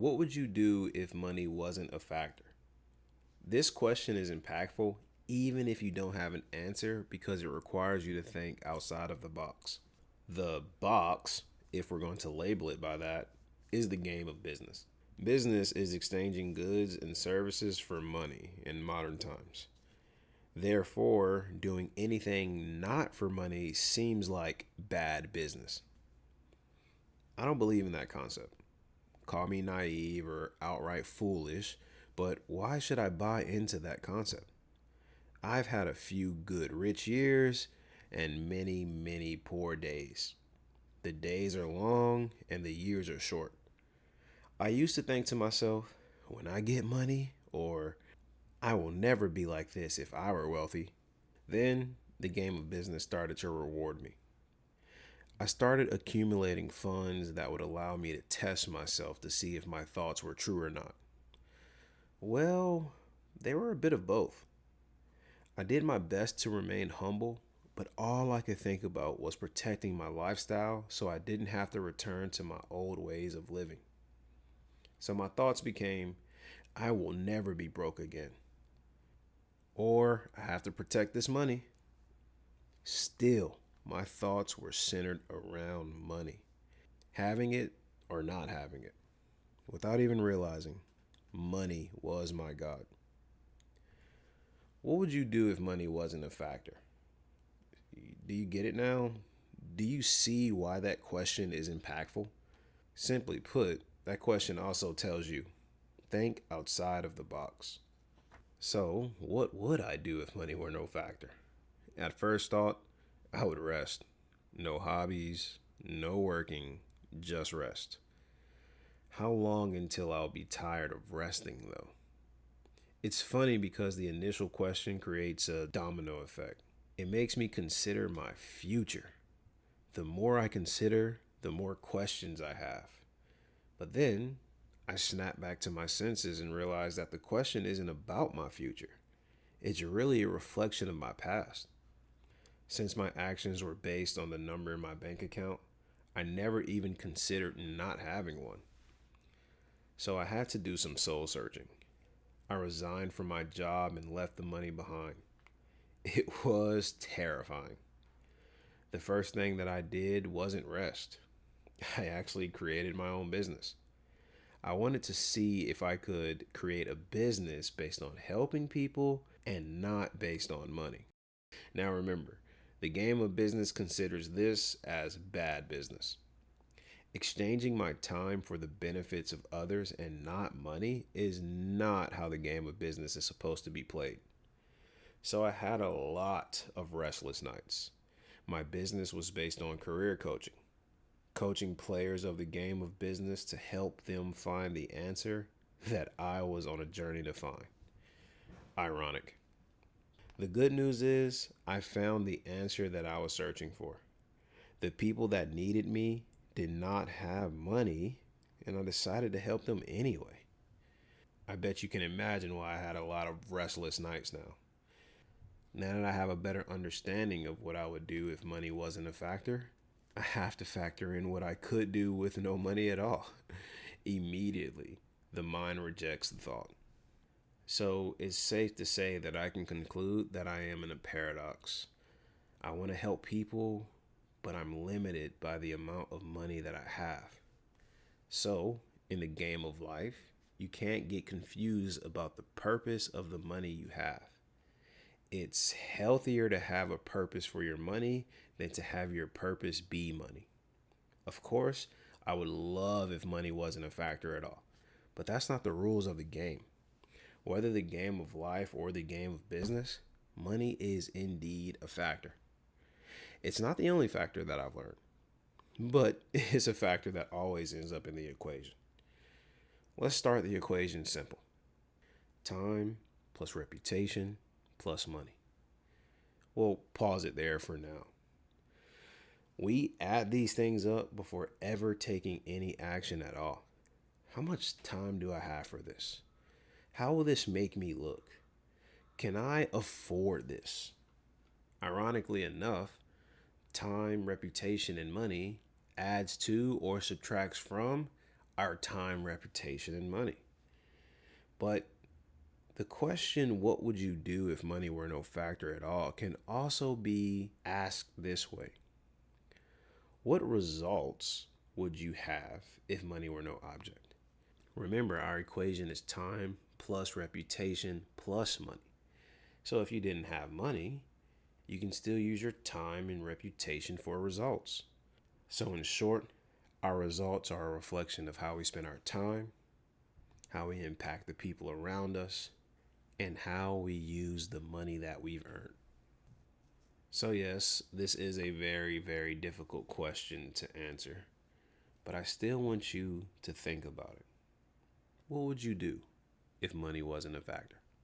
What would you do if money wasn't a factor? This question is impactful even if you don't have an answer because it requires you to think outside of the box. The box, if we're going to label it by that, is the game of business. Business is exchanging goods and services for money in modern times. Therefore, doing anything not for money seems like bad business. I don't believe in that concept. Call me naive or outright foolish, but why should I buy into that concept? I've had a few good rich years and many, many poor days. The days are long and the years are short. I used to think to myself, when I get money, or I will never be like this if I were wealthy. Then the game of business started to reward me. I started accumulating funds that would allow me to test myself to see if my thoughts were true or not. Well, they were a bit of both. I did my best to remain humble, but all I could think about was protecting my lifestyle so I didn't have to return to my old ways of living. So my thoughts became, I will never be broke again. Or I have to protect this money. Still, my thoughts were centered around money, having it or not having it. Without even realizing, money was my God. What would you do if money wasn't a factor? Do you get it now? Do you see why that question is impactful? Simply put, that question also tells you think outside of the box. So, what would I do if money were no factor? At first thought, I would rest. No hobbies, no working, just rest. How long until I'll be tired of resting, though? It's funny because the initial question creates a domino effect. It makes me consider my future. The more I consider, the more questions I have. But then I snap back to my senses and realize that the question isn't about my future. It's really a reflection of my past. Since my actions were based on the number in my bank account, I never even considered not having one. So I had to do some soul searching. I resigned from my job and left the money behind. It was terrifying. The first thing that I did wasn't rest. I actually created my own business. I wanted to see if I could create a business based on helping people and not based on money. Now remember, the game of business considers this as bad business. Exchanging my time for the benefits of others and not money is not how the game of business is supposed to be played. So I had a lot of restless nights. My business was based on career coaching, coaching players of the game of business to help them find the answer that I was on a journey to find. Ironic. The good news is I found the answer that I was searching for. The people that needed me did not have money, and I decided to help them anyway. I bet you can imagine why I had a lot of restless nights now. Now that I have a better understanding of what I would do if money wasn't a factor, I have to factor in what I could do with no money at all. Immediately, the mind rejects the thought. So it's safe to say that I can conclude that I am in a paradox. I want to help people, but I'm limited by the amount of money that I have. So, in the game of life, you can't get confused about the purpose of the money you have. It's healthier to have a purpose for your money than to have your purpose be money. Of course, I would love if money wasn't a factor at all, but that's not the rules of the game. Whether the game of life or the game of business, money is indeed a factor. It's not the only factor that I've learned, but it's a factor that always ends up in the equation. Let's start the equation simple: time plus reputation plus money. We'll pause it there for now. We add these things up before ever taking any action at all. How much time do I have for this? How will this make me look? Can I afford this? Ironically enough, time, reputation, and money adds to or subtracts from our time, reputation, and money. But the question, what would you do if money were no factor at all, can also be asked this way: what results would you have if money were no object? Remember, our equation is time plus reputation plus money. So if you didn't have money, you can still use your time and reputation for results. So in short, our results are a reflection of how we spend our time, how we impact the people around us, and how we use the money that we've earned. So, yes, this is a very, very difficult question to answer, but I still want you to think about it. What would you do if money wasn't a factor?